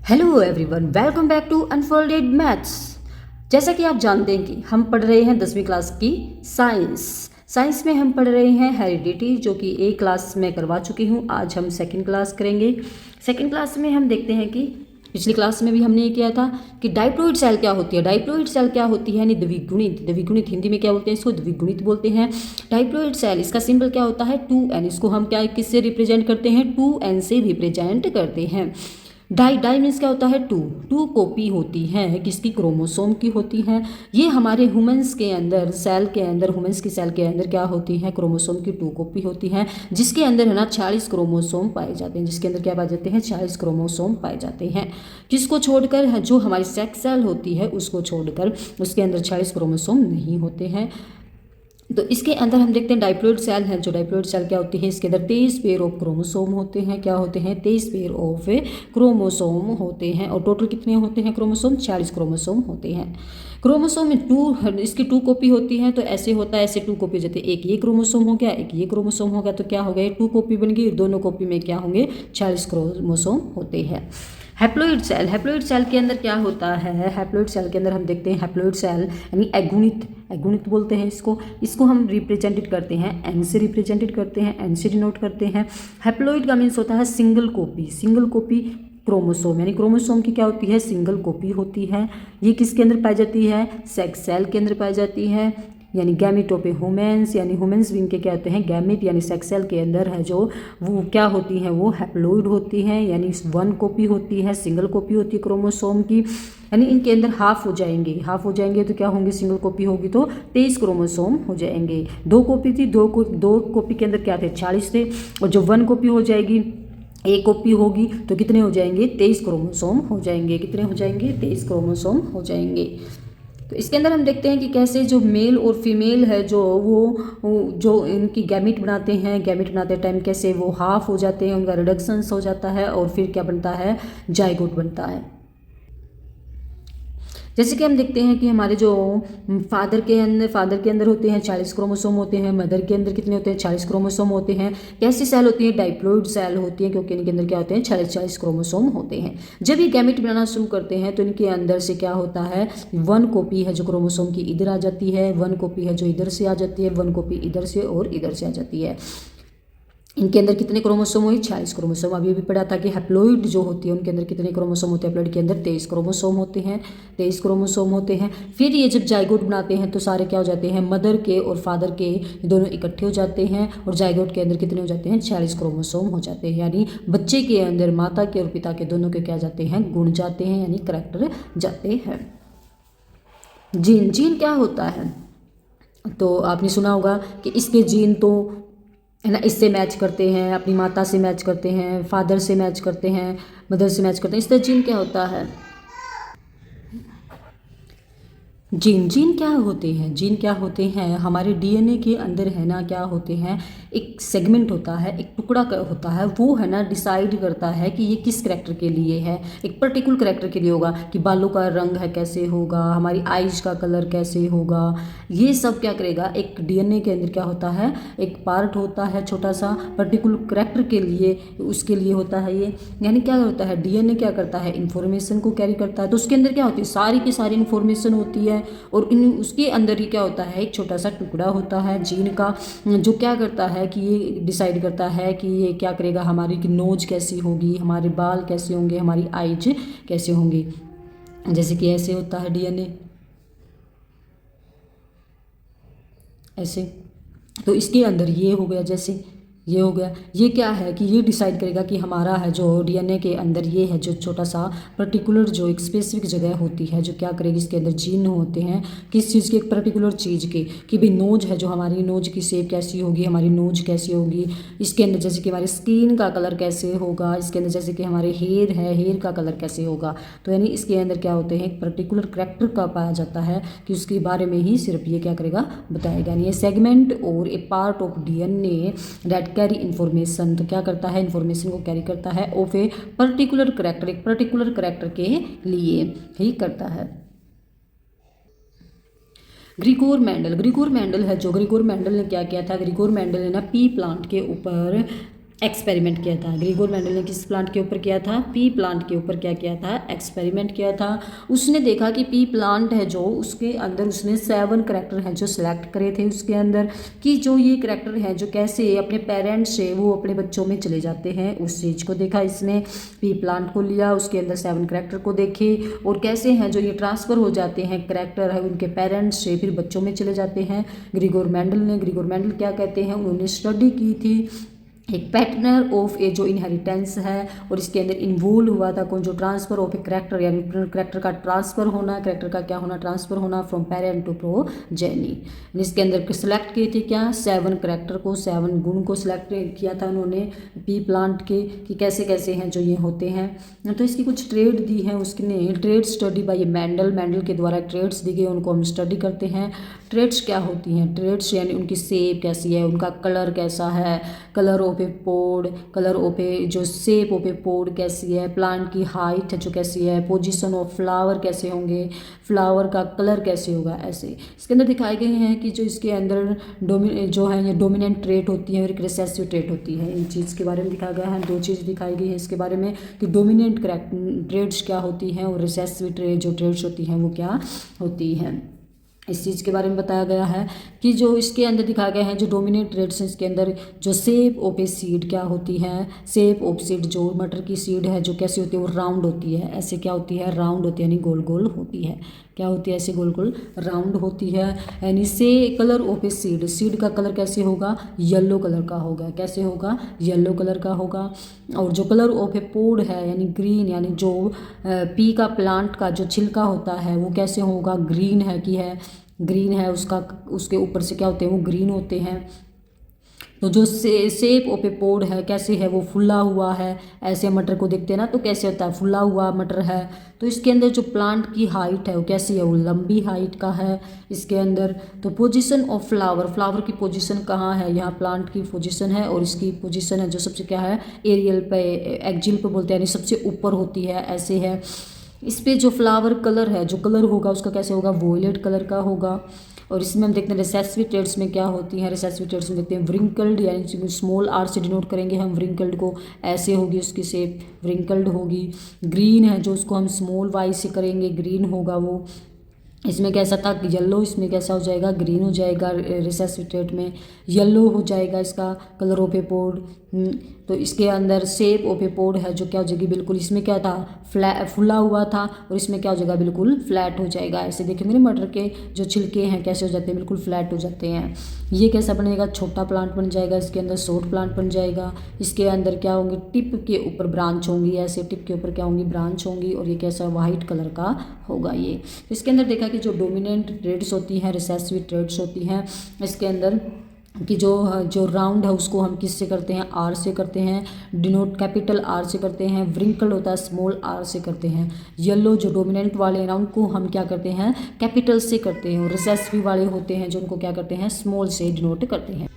Hello everyone, welcome back to Unfolded Maths. जैसा कि आप जानते हैं कि हम पढ़ रहे हैं 10वीं क्लास की साइंस में हम पढ़ रहे हैं हेरिडिटी, जो कि एक क्लास में करवा चुकी हूँ। आज हम सेकंड क्लास करेंगे। सेकंड क्लास में हम देखते हैं कि पिछली क्लास में भी हमने ये किया था कि डाइप्लॉइड सेल क्या होती है। डाइप्लॉइड सेल क्या होती है यानी द्विगुणित हिंदी में क्या बोलते हैं, इसको द्विगुणित बोलते हैं। डाइप्लॉइड सेल, इसका सिंबल क्या होता है 2n। इसको हम क्या किससे रिप्रेजेंट करते हैं, 2n से रिप्रेजेंट करते हैं। डाई मीन्स क्या होता है टू कॉपी होती है, किसकी, क्रोमोसोम की होती है। ये हमारे ह्यूमंस के अंदर ह्यूमंस की सेल के अंदर क्या होती है, क्रोमोसोम की 2 कॉपी होती है, जिसके अंदर है ना 46 क्रोमोसोम पाए जाते हैं। जिसके अंदर क्या पाए जाते हैं, 46 क्रोमोसोम पाए जाते हैं। किसको छोड़कर, जो हमारी सेक्स सेल होती है उसको छोड़कर उसके अंदर 46 क्रोमोसोम नहीं होते हैं। तो इसके अंदर हम देखते हैं डाइप्लॉइड सेल है। जो डाइप्लॉइड सेल क्या होती है, इसके अंदर 23 पेयर ऑफ क्रोमोसोम होते हैं। क्या होते हैं, 23 पेयर ऑफ क्रोमोसोम होते हैं। और टोटल कितने होते हैं क्रोमोसोम, 40 क्रोमोसोम होते हैं। क्रोमोसोम में इसकी 2 कॉपी होती है। तो ऐसे होता है, ऐसे 2 कॉपी हो जाती है। एक ये क्रोमोसोम हो गया, एक ये क्रोमोसोम हो गया, तो क्या हो गया, 2 कॉपी बन गई। दोनों कॉपी में क्या होंगे, 40 क्रोमोसोम होते हैं। हैप्लॉइड सेल के अंदर क्या होता है, हैप्लॉइड सेल के अंदर हम देखते हैं हैप्लॉइड सेल यानी एगुणित बोलते हैं इसको हम रिप्रेजेंटेड करते हैं, एन से रिप्रेजेंटेड करते हैं, एन से डिनोट करते हैं। हैप्लॉइड का मीन्स होता है सिंगल कॉपी क्रोमोसोम, यानी क्रोमोसोम की क्या होती है, सिंगल कॉपी होती है। ये किसके अंदर पाई जाती है, सेक्स सेल के अंदर पाई जाती है, यानी गैमेट ऑफ ए ह्यूमंस, यानी ह्यूमंस भी इनके क्या होते हैं, गैमेट यानी सेक्स सेल के अंदर है जो वो क्या होती हैं, वो हैप्लॉइड होती हैं, यानी 1 कॉपी होती है, सिंगल कॉपी होती है क्रोमोसोम की। यानी इनके अंदर हाफ हो जाएंगे तो क्या होंगे, सिंगल कॉपी होगी तो 23 क्रोमोसोम हो जाएंगे। 2 कॉपी थी, दो कॉपी के अंदर क्या थे, 40 थे। और जो 1 कॉपी हो जाएगी, एक कॉपी होगी तो कितने हो जाएंगे, 23 क्रोमोसोम हो जाएंगे। कितने हो जाएंगे, 23 क्रोमोसोम हो जाएंगे। तो इसके अंदर हम देखते हैं कि कैसे जो मेल और फीमेल है जो इनकी गैमेट बनाते टाइम कैसे वो हाफ हो जाते हैं, उनका रिडक्शंस हो जाता है और फिर क्या बनता है, जाइगोट बनता है। जैसे कि हम देखते हैं कि हमारे जो फादर के अंदर होते हैं 40 क्रोमोसोम होते हैं, मदर के अंदर कितने होते हैं, 40 क्रोमोसोम होते हैं। कैसी सेल होती है, डाइप्लॉइड सेल होती है, क्योंकि इनके अंदर क्या होते हैं, 40 क्रोमोसोम होते हैं। जब ये गैमेट बनाना शुरू करते हैं तो इनके अंदर से क्या होता है, 1 कॉपी है जो क्रोमोसोम की इधर आ जाती है, 1 कॉपी है जो इधर से आ जाती है, 1 कॉपी इधर से और इधर से आ जाती है। इनके अंदर कितने क्रोमोसोम हुई, 40 क्रोमोसोम। अभी भी पढ़ा था कि हैप्लॉइड जो होती है उनके अंदर कितने क्रोमोसोम होते हैं, हैप्लॉइड के अंदर 23 क्रोमोसोम होते हैं। फिर ये जब जाइगोट बनाते हैं तो सारे क्या हो जाते हैं, मदर के और फादर के दोनों इकट्ठे हो जाते हैं और जाइगोट के अंदर कितने हो जाते हैं, 40 क्रोमोसोम हो जाते हैं। यानी बच्चे के अंदर माता के और पिता के दोनों के क्या जाते हैं, गुण जाते हैं, यानी करैक्टर जाते हैं। जीन क्या होता है, तो आपने सुना होगा कि इसके जीन तो है ना इससे मैच करते हैं, अपनी माता से मैच करते हैं, फादर से मैच करते हैं, मदर से मैच करते हैं। इस तरह जीन क्या होता है, जीन क्या होते हैं हमारे डीएनए के अंदर है ना, क्या होते हैं, एक सेगमेंट होता है, एक टुकड़ा होता है, वो है ना डिसाइड करता है कि ये किस करैक्टर के लिए है, एक पर्टिकुलर करैक्टर के लिए होगा कि बालों का रंग है कैसे होगा, हमारी आइज का कलर कैसे होगा। ये सब क्या करेगा, एक डीएनए के अंदर क्या होता है, एक पार्ट होता है छोटा सा पर्टिकुलर करैक्टर के लिए, उसके लिए होता है ये। यानी क्या होता है, डीएनए क्या करता है, इन्फॉर्मेशन को कैरी करता है। तो उसके अंदर क्या होती है, सारी की सारी इन्फॉर्मेशन होती है और उसके अंदर ही क्या होता है, एक छोटा सा टुकड़ा होता है जीन का, जो क्या करता है कि ये डिसाइड करता है कि ये क्या करेगा, हमारी की नोज कैसी होगी, हमारे बाल कैसे होंगे, हमारी आइज कैसे होंगी। जैसे कि ऐसे होता है डीएनए, ऐसे। तो इसके अंदर ये हो गया, जैसे ये हो गया, ये क्या है कि ये डिसाइड करेगा कि हमारा है जो डीएनए के अंदर ये है जो छोटा सा पर्टिकुलर जो एक स्पेसिफिक जगह होती है, जो क्या करेगी, इसके अंदर जीन होते हैं किस चीज़ के, एक पर्टिकुलर चीज़ के, कि भाई नोज है जो हमारी नोज की शेप कैसी होगी, हमारी नोज कैसी होगी। इसके अंदर जैसे कि हमारी स्किन का कलर कैसे होगा, इसके अंदर जैसे कि हमारे हेयर है, हेयर का कलर कैसे होगा। तो यानी इसके अंदर क्या होते हैं, एक पर्टिकुलर करैक्टर का पाया जाता है कि उसके बारे में ही सिर्फ ये क्या करेगा, बताएगा। यानी ये सेगमेंट और a part of DNA that carry information, तो क्या करता है, इन्फॉर्मेशन को कैरी करता है ऑफ ए पर्टिकुलर करैक्टर, एक पर्टिकुलर करैक्टर के लिए ही करता है। ग्रिगोर मेंडल है जो, ग्रिगोर मेंडल ने क्या किया था, ग्रिगोर मेंडल ने ना पी प्लांट के ऊपर एक्सपेरिमेंट किया था। ग्रिगोर मेंडल ने किस प्लांट के ऊपर किया था? पी प्लांट के ऊपर क्या किया था? एक्सपेरिमेंट किया था। उसने देखा कि पी प्लांट है जो, उसके अंदर उसने 7 करैक्टर हैं जो सिलेक्ट करे थे उसके अंदर, कि जो ये करैक्टर हैं जो कैसे अपने पेरेंट्स से वो अपने बच्चों में चले जाते हैं, उस चीज़ को देखा इसने। पी प्लांट को लिया, उसके अंदर 7 करैक्टर को देखे और कैसे हैं जो ये ट्रांसफ़र हो जाते हैं करैक्टर है उनके पेरेंट्स से फिर बच्चों में चले जाते हैं। ग्रिगोर मेंडल क्या कहते हैं, उन्होंने स्टडी की थी एक पैटर्न ऑफ ए जो इनहेरिटेंस है और इसके अंदर इन्वॉल्व हुआ था कौन, जो ट्रांसफर ऑफ ए करैक्टर, यानी करैक्टर का ट्रांसफर होना, करैक्टर का क्या होना, ट्रांसफर होना फ्रॉम पेरेंट टू प्रोजेनी। इसके अंदर सेलेक्ट किए थे क्या? 7 करैक्टर को, 7 गुण को सिलेक्ट किया था उन्होंने पी प्लांट के, कि कैसे कैसे हैं जो ये होते हैं। तो इसकी कुछ ट्रेड दी हैं उसने, ट्रेड स्टडी बाय मेंडल के द्वारा ट्रेड्स दी गई, उनको हम स्टडी करते हैं। ट्रेड्स क्या होती हैं? ट्रेड्स यानी उनकी शेप कैसी है, उनका कलर कैसा है, colour of a pod, colour of a जो शेप ऑफ ए पोड कैसी है, प्लांट की हाइट जो कैसी है, पोजीशन ऑफ फ्लावर कैसे होंगे, फ्लावर का कलर कैसे होगा, ऐसे इसके अंदर दिखाए गए हैं कि जो इसके अंदर जो है ये डोमिनेंट ट्रेट होती है और एक रिसेसिव ट्रेट होती है। इन चीज़ के बारे में दिखाया गया है, 2 चीज़ दिखाई गई है इसके बारे में कि डोमिनेंट ट्रेट्स क्या होती हैं और रिसेसिव ट्रेट जो ट्रेट्स होती हैं वो क्या होती हैं। इस चीज़ के बारे में बताया गया है कि जो इसके अंदर दिखाया गया है जो डोमिनेंट ट्रेड्स हैं इसके अंदर, जो शेप ऑफ ए सीड क्या होती है, शेप ऑफ सीड जो मटर की सीड है जो कैसी होती है, वो राउंड होती है, ऐसे क्या होती है, राउंड होती है, यानी गोल गोल होती है, क्या होती है, ऐसे गोल गोल राउंड होती है। यानी से कलर ऑफ ए सीड का कलर कैसे होगा, येलो कलर का होगा, कैसे होगा, येलो कलर का होगा। और जो कलर ऑफ ए पोड है यानी ग्रीन, यानी जो पी का प्लांट का जो छिलका होता है वो कैसे होगा, ग्रीन है कि है, ग्रीन है उसका, उसके ऊपर से क्या होते हैं वो ग्रीन होते हैं। तो जो शेप ऑफ ए पोड है कैसे है, वो फुला हुआ है, ऐसे मटर को देखते हैं ना तो कैसे होता है, फुला हुआ मटर है। तो इसके अंदर जो प्लांट की हाइट है वो कैसी है, वो लंबी हाइट का है इसके अंदर। तो पोजीशन ऑफ फ्लावर की पोजीशन कहाँ है, यहाँ प्लांट की पोजीशन है और इसकी पोजीशन है जो सबसे क्या है, एरियल पे, एक्जिल पे बोलते हैं, यानी सबसे ऊपर होती है, ऐसे है। इस पे जो फ्लावर कलर है, जो कलर होगा उसका कैसे होगा, वोयलेट कलर का होगा। और इसमें हम देखते हैं रिसेसिव ट्रेड्स में क्या होती हैं, रिसेसिव ट्रेड्स में देखते हैं व्रिंकल्ड, यानी स्मॉल आर से डिनोट करेंगे हम व्रिंकल्ड को, ऐसे होगी उसकी शेप, व्रिंकल्ड होगी। ग्रीन है जो उसको हम स्मॉल वाई से करेंगे, ग्रीन होगा वो। इसमें कैसा था येलो, इसमें कैसा हो जाएगा, ग्रीन हो जाएगा, रिसेसिव ट्रेट में येलो हो जाएगा इसका कलर ऑफ ए पोड। तो इसके अंदर शेप ऑफ ए पोड है जो क्या हो जाएगी, बिल्कुल इसमें क्या था, फुला हुआ था और इसमें क्या हो जाएगा, बिल्कुल फ्लैट हो जाएगा। ऐसे देखेंगे ना मटर के जो छिलके हैं कैसे हो जाते हैं, बिल्कुल फ्लैट हो जाते हैं। ये कैसा बनेगा, छोटा प्लांट बन जाएगा, इसके अंदर शॉर्ट प्लांट बन जाएगा। इसके अंदर क्या होंगे, टिप के ऊपर ब्रांच होंगी, ऐसे टिप के ऊपर क्या होंगी, ब्रांच होंगी। और ये कैसा वाइट कलर का होगा ये। इसके अंदर देखा कि जो डोमिनेंट ट्रेड्स होती हैं, रिसेसिव ट्रेड्स होती हैं इसके अंदर, कि जो राउंड है उसको हम किससे करते हैं, आर से करते हैं, डिनोट कैपिटल आर से करते हैं। व्रिंकल होता है स्मॉल आर से करते हैं। येलो जो डोमिनेंट वाले हैं उनको हम क्या करते हैं, कैपिटल से करते हैं। और रिसेसिव वाले होते हैं जो उनको क्या करते हैं, स्मॉल से डिनोट करते हैं।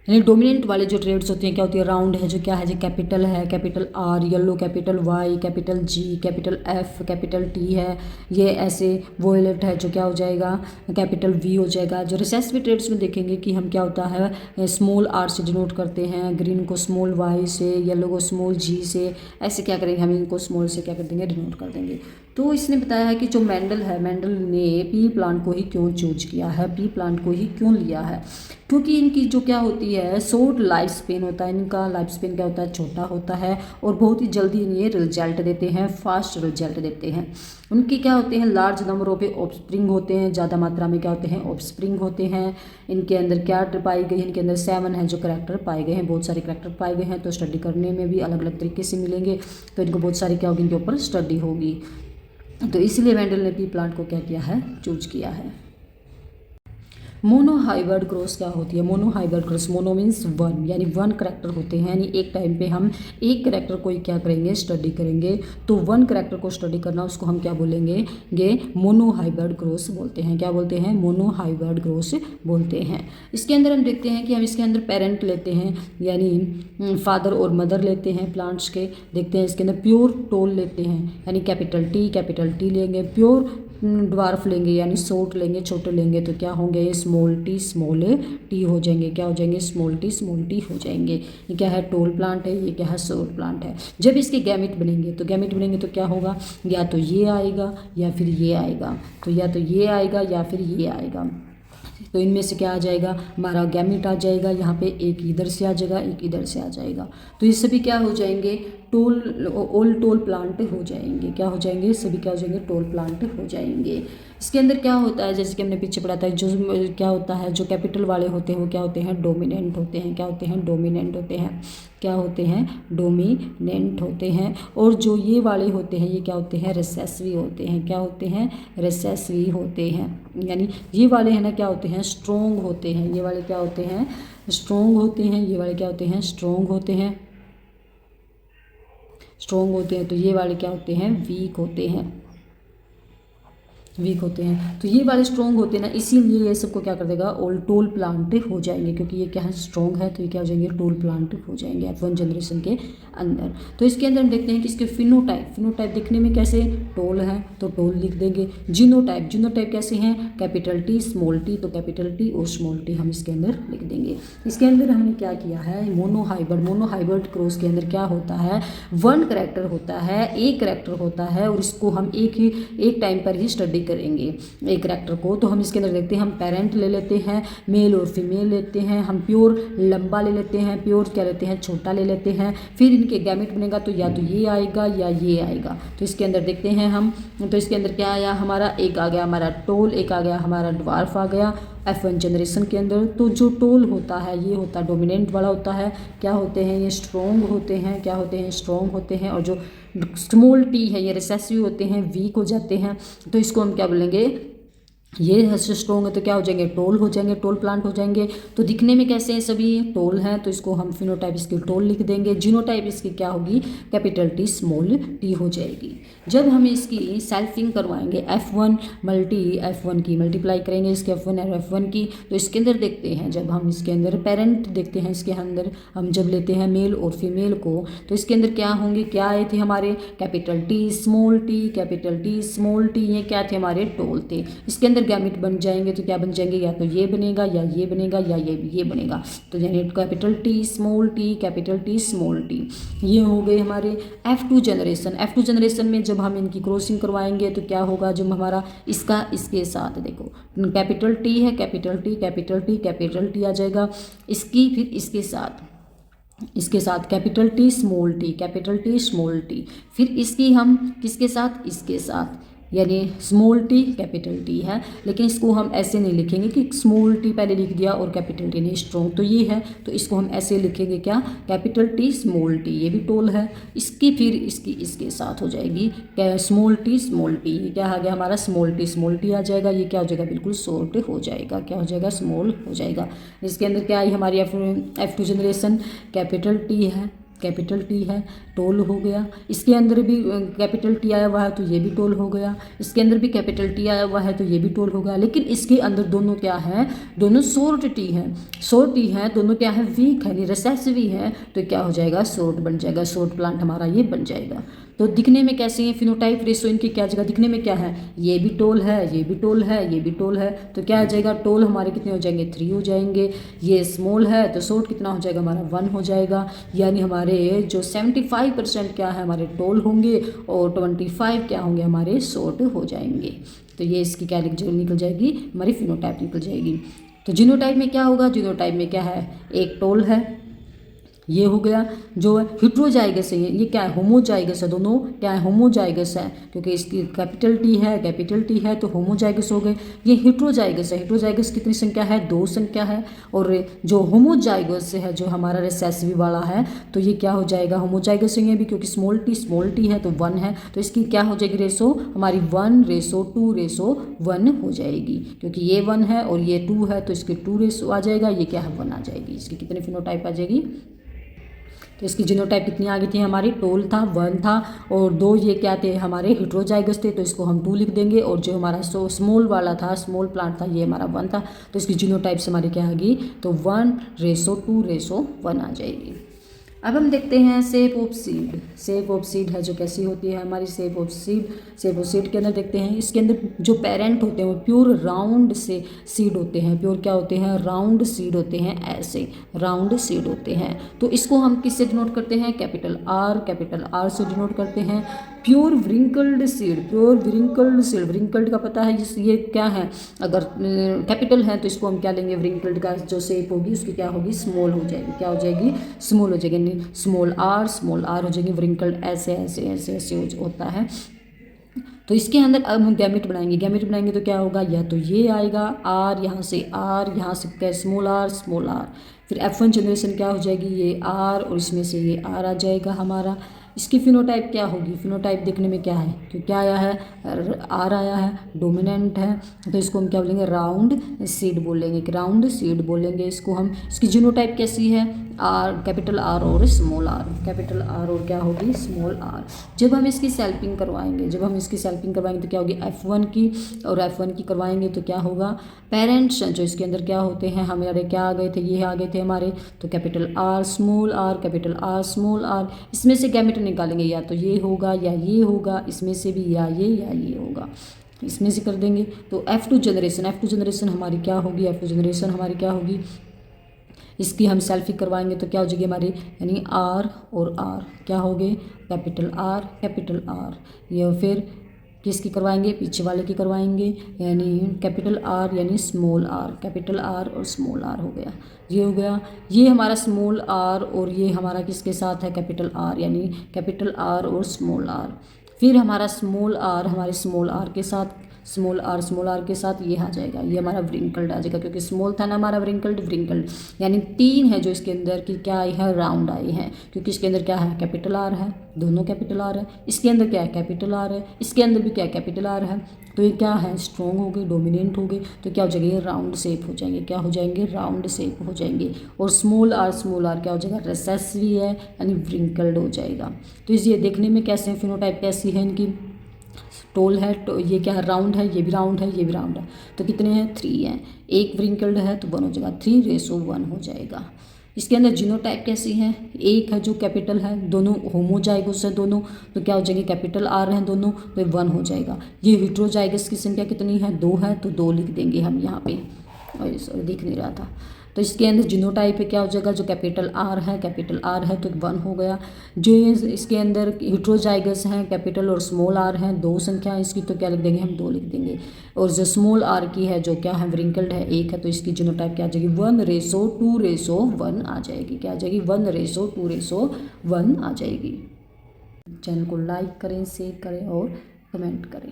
यानी डोमिनेंट वाले जो ट्रेड्स होती हैं क्या होती है, राउंड है जो क्या है, जो कैपिटल है, capital R, yellow capital Y, capital G, capital F, capital T है, ये ऐसे। वोयलेट है जो क्या हो जाएगा, कैपिटल वी हो जाएगा। जो रिसेसिव ट्रेड्स में देखेंगे कि हम क्या होता है, स्मॉल आर से डिनोट करते हैं, ग्रीन को स्मॉल वाई से, येलो को स्मॉल जी से, ऐसे क्या करेंगे हम इनको स्मॉल से क्या कर देंगे, डिनोट कर देंगे। तो इसने बताया है कि जो मेंडल ने पी प्लांट को ही क्यों चूज किया है, पी प्लांट को ही क्यों लिया है, क्योंकि इनकी जो क्या होती है, शॉर्ट लाइफ स्पेन होता है, इनका लाइफ स्पेन क्या होता है, छोटा होता है और बहुत ही जल्दी ये रिजल्ट देते हैं, फास्ट रिजल्ट देते हैं। उनके क्या होते हैं, लार्ज नंबर ऑफ ऑफस्प्रिंग होते हैं, ज़्यादा मात्रा में क्या होते हैं, ऑफस्प्रिंग होते हैं। इनके अंदर क्या पाई गई है, इनके अंदर 7 है जो करैक्टर पाए गए हैं, बहुत सारे करैक्टर पाए गए हैं। तो स्टडी करने में भी अलग अलग तरीके से मिलेंगे, तो इनको बहुत सारी क्या होगी, इनके ऊपर स्टडी होगी। तो इसलिए मेंडल ने पी प्लांट को क्या किया है, चूज किया है। मोनोहाइब्रिड क्रॉस क्या होती है, monohybrid cross, mono means one, यानी 1 करैक्टर होते हैं, यानी एक टाइम पे हम एक करैक्टर को ही क्या करेंगे, स्टडी करेंगे। तो 1 करैक्टर को स्टडी करना उसको हम क्या बोलेंगे, मोनोहाइब्रिड क्रॉस बोलते हैं। क्या बोलते हैं, मोनोहाइब्रिड क्रॉस बोलते हैं। इसके अंदर हम देखते हैं कि हम इसके अंदर पेरेंट लेते हैं, यानी फादर और मदर लेते हैं प्लांट्स के। देखते हैं इसके अंदर प्योर टोल लेते हैं, यानी कैपिटल टी लेंगे, प्योर ड्वार्फ लेंगे यानी शॉर्ट लेंगे, छोटे लेंगे, तो क्या होंगे ये स्मॉल टी हो जाएंगे। क्या हो जाएंगे? स्मॉल टी हो जाएंगे। ये क्या है? टॉल प्लांट है, ये क्या है? शॉर्ट प्लांट है। जब इसके गैमेट बनेंगे तो क्या होगा? या तो ये आएगा या फिर ये आएगा, तो या तो ये आएगा या फिर ये आएगा। तो इनमें से क्या आ जाएगा? हमारा गैमेट आ जाएगा। यहाँ पे एक इधर से आ जाएगा, एक इधर से आ जाएगा। तो ये सभी क्या हो जाएंगे? ऑल टॉल प्लांट हो जाएंगे। क्या हो जाएंगे? सभी क्या हो जाएंगे? टॉल प्लांट हो जाएंगे। इसके अंदर क्या होता है, जैसे कि हमने पीछे पढ़ा था, जो क्या होता है, जो कैपिटल वाले होते हैं वो क्या होते हैं? डोमिनेंट होते हैं। क्या होते हैं? डोमिनेंट होते हैं। क्या होते हैं? डोमिनेंट होते हैं। और जो ये वाले होते हैं ये क्या होते हैं? रिसेसिव होते हैं। क्या होते हैं? रिसेसिव होते हैं। यानी ये वाले हैं ना क्या होते हैं? स्ट्रॉन्ग होते हैं। ये वाले क्या होते हैं? स्ट्रॉन्ग होते हैं। ये वाले क्या होते हैं? स्ट्रॉन्ग होते हैं। स्ट्रॉन्ग होते हैं। तो ये वाले क्या होते हैं? वीक होते हैं। वीक होते हैं। तो ये वाले स्ट्रॉन्ग होते हैं ना, इसीलिए ये सबको क्या कर देगा? ऑल टॉल प्लांट हो जाएंगे, क्योंकि ये क्या है? स्ट्रॉन्ग है, तो ये क्या हो जाएंगे? टॉल प्लांट हो जाएंगे F1 जनरेशन के अंदर। तो इसके अंदर हम देखते हैं कि इसके फिनोटाइप दिखने में कैसे? टॉल है तो टॉल लिख देंगे। जीनोटाइप कैसे हैं? कैपिटल टी स्मॉल टी, तो कैपिटल टी और स्मॉल टी हम इसके अंदर लिख देंगे। इसके अंदर हमने क्या किया है? मोनोहाइब्रिड क्रॉस के अंदर क्या होता है? वन कैरेक्टर होता है, एक कैरेक्टर होता है, और इसको हम एक टाइम पर ही स्टडी करेंगे एक कैरेक्टर को। तो हम इसके अंदर देखते हैं, हम पेरेंट ले लेते हैं, मेल और फीमेल लेते हैं, हम प्योर लंबा ले लेते हैं, प्योर क्या लेते हैं? छोटा ले लेते हैं। फिर इनके गैमेट बनेगा तो या तो ये आएगा या ये आएगा। तो इसके अंदर देखते हैं हम, तो इसके अंदर क्या आया हमारा? एक आ गया हमारा टॉल, एक आ गया हमारा ड्वार्फ आ गया F1 जनरेशन के अंदर। तो जो टॉल होता है ये होता है डोमिनेंट वाला होता है। क्या होते हैं? ये स्ट्रॉन्ग होते हैं। क्या होते हैं? स्ट्रॉन्ग होते हैं। और जो स्मॉल टी है ये रिसेसिव होते हैं, वीक हो जाते हैं। तो इसको हम क्या बोलेंगे? ये स्ट्रॉन्ग है तो क्या हो जाएंगे? टॉल हो जाएंगे, टॉल प्लांट हो जाएंगे। तो दिखने में कैसे हैं? सभी टॉल हैं, तो इसको हम फिनोटाइप इसकी टॉल लिख देंगे। जीनोटाइप इसकी क्या होगी? कैपिटल टी स्मॉल टी हो जाएगी। जब हम इसकी सेल्फिंग करवाएंगे F1 की मल्टीप्लाई करेंगे इसके F1 और F1 की, तो इसके अंदर देखते हैं, जब हम इसके अंदर पेरेंट देखते हैं, इसके अंदर हम जब लेते हैं मेल और फीमेल को, तो इसके अंदर क्या होंगे? क्या आए थे हमारे? Capital T small T, capital T small T, ये क्या थे? हमारे टॉल थे। इसके अंदर गैमेट बन जाएंगे तो क्या बन जाएंगे? या तो ये बनेगा या ये बनेगा या ये बनेगा। तो यानी capital T small T, capital T small T, ये हो गए हमारे F2 जनरेशन में जब हम इनकी क्रॉसिंग करवाएंगे तो क्या होगा? जब हमारा इसका इसके साथ देखो कैपिटल टी है, कैपिटल टी आ जाएगा इसकी, फिर इसके साथ कैपिटल टी स्मॉल टी, फिर इसकी हम किसके साथ? इसके साथ, यानी स्मॉल टी कैपिटल टी है, लेकिन इसको हम ऐसे नहीं लिखेंगे कि स्मॉल टी पहले लिख दिया और कैपिटल टी नहीं। स्ट्रॉन्ग तो ये है तो इसको हम ऐसे लिखेंगे क्या? कैपिटल टी स्मॉल टी, ये भी टॉल है। इसकी फिर इसके साथ हो जाएगी स्मॉल टी, ये क्या आ गया हमारा? स्मॉल टी आ जाएगा। ये क्या हो जाएगा? बिल्कुल शॉर्ट हो जाएगा। क्या हो जाएगा? स्मॉल हो जाएगा। इसके अंदर क्या आई हमारी F2 जनरेशन? कैपिटल टी है, टॉल हो गया। इसके अंदर भी कैपिटल टी आया हुआ है तो ये भी टॉल हो गया। इसके अंदर भी कैपिटल टी आया हुआ है तो ये भी टॉल हो गया। लेकिन इसके अंदर दोनों क्या है? दोनों शॉर्ट टी है, दोनों क्या है? वीक है, रिसेसिव है। तो क्या हो जाएगा? शॉर्ट बन जाएगा, शॉर्ट प्लांट हमारा ये बन जाएगा। तो दिखने में कैसे हैं? फिनोटाइप रेशो इनकी क्या जगह? दिखने में क्या है? ये भी टॉल है, ये भी टॉल है, ये भी टॉल है। तो क्या आ जाएगा? टॉल हमारे कितने हो जाएंगे? 3 हो जाएंगे। ये स्मॉल है तो शॉर्ट कितना हो जाएगा? हमारा 1 हो जाएगा। यानी हमारे जो 75% क्या है? हमारे टॉल होंगे और 25 क्या होंगे? हमारे शॉर्ट हो जाएंगे। तो ये इसकी क्या निकल जाएगी? हमारी फिनोटाइप निकल जाएगी। तो जीनोटाइप में क्या होगा? जीनोटाइप में क्या है? एक टॉल है, ये हो गया। जो है हेट्रोजाइगस है, ये क्या है? होमोजाइगस है। दोनों क्या है? होमोजाइगस है, क्योंकि इसकी कैपिटल टी है तो होमोजाइगस हो गए। ये हेट्रोजाइगस है। हेट्रोजाइगस कितनी संख्या है? 2 संख्या है। और जो होमोजाइगस है, जो हमारा रिसेसिव वाला है, तो ये क्या हो जाएगा? होमोजाइगस है भी, क्योंकि स्मॉल टी है तो 1 है। तो इसकी क्या हो जाएगी रेशो? हमारी 1:2:1 हो जाएगी, क्योंकि ये 1 है और ये 2 है तो इसकी 2 रेशो आ जाएगा। ये क्या है? 1 आ जाएगी। इसकी कितनी फिनोटाइप आ जाएगी? तो इसकी जीनोटाइप कितनी आ गई थी हमारी? टॉल था, 1 था, और 2 ये क्या थे? हमारे हेट्रोजाइगस थे, तो इसको हम 2 लिख देंगे। और जो हमारा स्मॉल वाला था, स्मॉल प्लांट था, ये हमारा 1 था। तो इसकी जीनोटाइप से हमारी क्या आ गई? तो 1:2:1 आ जाएगी। अब हम देखते हैं shape of seed. Shape of seed है जो कैसी होती है हमारी shape of seed. Shape of seed के अंदर देखते हैं, इसके अंदर जो पेरेंट होते हैं वो प्योर राउंड से सीड होते हैं। प्योर क्या होते हैं? राउंड सीड होते हैं, ऐसे राउंड सीड होते हैं। तो इसको हम किससे डिनोट करते हैं? कैपिटल आर से डिनोट करते हैं। Pure wrinkled seed, pure wrinkled seed, wrinkled का पता है ये क्या है? अगर कैपिटल है तो इसको हम क्या लेंगे? व्रिंकल्ड का जो शेप होगी उसकी क्या होगी? स्मॉल हो जाएगी। क्या हो जाएगी? स्मॉल हो जाएगी। स्मॉल आर हो जाएगी। व्रिंकल्ड ऐसे ऐसे ऐसे ऐसे होता है। तो इसके अंदर अब हम गैमेट बनाएंगे तो क्या होगा? या तो ये आएगा आर, यहाँ से क्या? Small R. फिर F1 जनरेशन क्या हो जाएगी? ये आर और इसमें से ये आर आ जाएगा हमारा। इसकी फिनोटाइप क्या होगी? फिनोटाइप देखने में क्या है? तो क्या आया है? आर आया है, डोमिनेंट है, तो इसको हम क्या बोलेंगे? राउंड सीड बोलेंगे, राउंड सीड बोलेंगे इसको हम। इसकी जीनोटाइप कैसी है? आर, कैपिटल आर और स्मॉल आर, कैपिटल आर और क्या होगी? Small R. जब हम इसकी सेल्पिंग करवाएंगे तो क्या होगी? F1 की, और F1 की करवाएंगे तो क्या होगा? पेरेंट्स जो इसके अंदर क्या होते हैं हमारे, क्या आ गए थे? ये आ गए थे हमारे, तो capital R small R, capital R small R. इसमें से गैमेट निकालेंगे, या तो ये होगा या ये होगा, इसमें से भी या ये होगा, इसमें से कर देंगे। तो F2 जनरेशन हमारी क्या होगी? इसकी हम सेल्फी करवाएंगे तो क्या हो जाएगी हमारी? यानी आर और आर क्या हो गए? Capital R. ये फिर किसकी करवाएंगे? पीछे वाले की करवाएंगे, यानी कैपिटल आर यानी स्मॉल आर, कैपिटल आर और स्मॉल आर हो गया। ये हो गया, ये हमारा स्मॉल आर, और ये हमारा किसके साथ है? कैपिटल आर, यानी कैपिटल आर और स्मॉल आर। फिर हमारा स्मॉल आर हमारे स्मॉल आर के साथ ये आ जाएगा, ये हमारा व्रिंकल्ड आ जाएगा, क्योंकि स्मॉल था ना हमारा व्रिंकल्ड, यानी 3 है जो इसके अंदर की क्या आई है? राउंड आई है, क्योंकि इसके अंदर क्या है? कैपिटल आर है, दोनों कैपिटल आर है। इसके अंदर क्या है? कैपिटल आर है, इसके अंदर भी क्या है? कैपिटल आर है। तो ये क्या है? स्ट्रॉन्ग हो गए, डोमिनेंट हो गए, तो क्या हो जाएंगे? राउंड शेप हो जाएंगे। क्या हो जाएंगे? राउंड शेप हो जाएंगे। और स्मॉल आर क्या हो जाएगा? रिसेसिव है, यानी व्रिंकल्ड हो जाएगा। तो ये देखने में कैसे हैं? फिनोटाइप कैसी है इनकी? टोल है, तो ये क्या है? राउंड है, ये भी राउंड है, तो कितने हैं? 3 हैं। एक व्रिंकल्ड है तो 1 हो जाएगा, 3:1 हो जाएगा। इसके अंदर जीनोटाइप कैसी है? एक है जो कैपिटल है, दोनों होमोजाइगस है दोनों, तो क्या हो जाएंगे? कैपिटल आर हैं दोनों, तो 1 हो जाएगा। ये हेटेरोजाइगस की संख्या कितनी है? 2 है, तो 2 लिख देंगे हम यहाँ पे, और सॉरी दिख नहीं रहा था। तो इसके अंदर जीनोटाइप है क्या हो जाएगा? जो कैपिटल आर है तो 1 हो गया। जो इसके अंदर हेटेरोजाइगस हैं, कैपिटल और स्मॉल आर हैं, 2 संख्या इसकी, तो क्या लिख देंगे हम? 2 लिख देंगे। और जो स्मॉल आर की है जो क्या है? व्रिंकल्ड है, 1 है, तो इसकी जीनोटाइप क्या आ जाएगी? 1:2:1 आ जाएगी। क्या आ जाएगी? 1:2:1 आ जाएगी। चैनल को लाइक करें, शेयर करें और कमेंट करें।